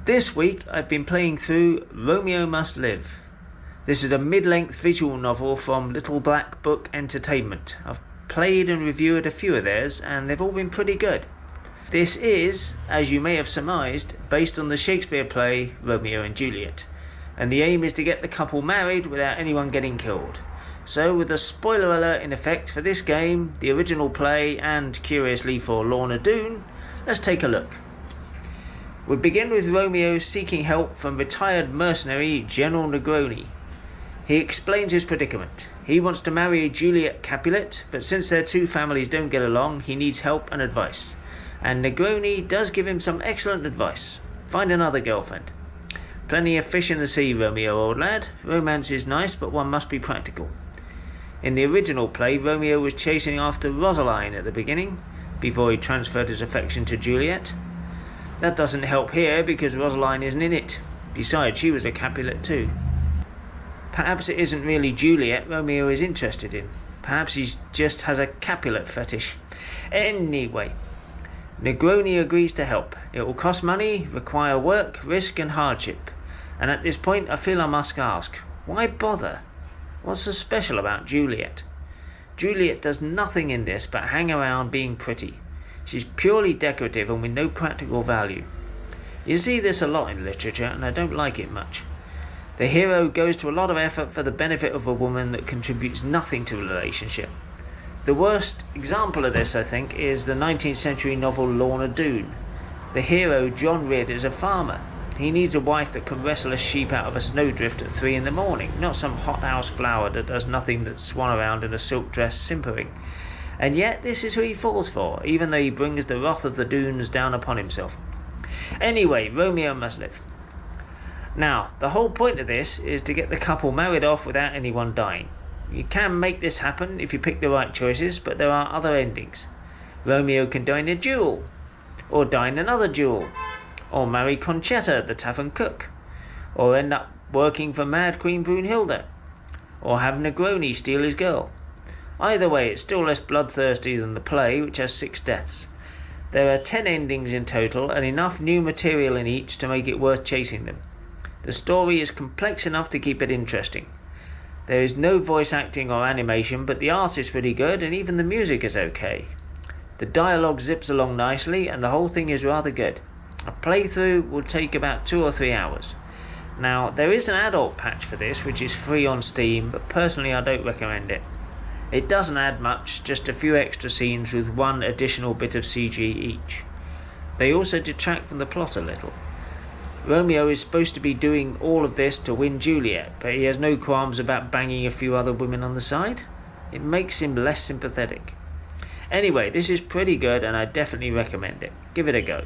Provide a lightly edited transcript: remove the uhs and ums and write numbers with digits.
This week I've been playing through Romeo Must Live. This is a mid-length visual novel from Little Black Book Entertainment. I've played and reviewed a few of theirs and they've all been pretty good. This is, as you may have surmised, based on the Shakespeare play Romeo and Juliet, and the aim is to get the couple married without anyone getting killed. So with a spoiler alert in effect for this game, the original play, and curiously for Lorna Doone, let's take a look. We begin with Romeo seeking help from retired mercenary General Negroni. He explains his predicament. He wants to marry Juliet Capulet, but since their two families don't get along, he needs help and advice. And Negroni does give him some excellent advice. Find another girlfriend. Plenty of fish in the sea, Romeo, old lad. Romance is nice, but one must be practical. In the original play, Romeo was chasing after Rosaline at the beginning, before he transferred his affection to Juliet. That doesn't help here because Rosaline isn't in it. Besides, she was a Capulet too. Perhaps it isn't really Juliet Romeo is interested in. Perhaps he just has a Capulet fetish. Anyway, Negroni agrees to help. It will cost money, require work, risk and hardship. And at this point I feel I must ask, why bother? What's so special about Juliet? Juliet does nothing in this but hang around being pretty. She's purely decorative and with no practical value. You see this a lot in literature and I don't like it much. The hero goes to a lot of effort for the benefit of a woman that contributes nothing to the relationship. The worst example of this, I think, is the 19th century novel Lorna Doone. The hero, John Ridd, is a farmer. He needs a wife that can wrestle a sheep out of a snowdrift at 3 a.m, not some hothouse flower that does nothing but swan around in a silk dress simpering. And yet this is who he falls for, even though he brings the wrath of the Doones down upon himself. Anyway, Romeo must live. Now, the whole point of this is to get the couple married off without anyone dying. You can make this happen if you pick the right choices, but there are other endings. Romeo can die in a duel, or die in another duel, or marry Concetta, the tavern cook, or end up working for Mad Queen Brunhilde, or have Negroni steal his girl. Either way, it's still less bloodthirsty than the play, which has 6 deaths. There are 10 endings in total, and enough new material in each to make it worth chasing them. The story is complex enough to keep it interesting. There is no voice acting or animation, but the art is pretty good, and even the music is okay. The dialogue zips along nicely, and the whole thing is rather good. A playthrough will take about 2 or 3 hours. Now, there is an adult patch for this, which is free on Steam, but personally I don't recommend it. It doesn't add much, just a few extra scenes with 1 additional bit of CG each. They also detract from the plot a little. Romeo is supposed to be doing all of this to win Juliet, but he has no qualms about banging a few other women on the side. It makes him less sympathetic. Anyway, this is pretty good and I definitely recommend it. Give it a go.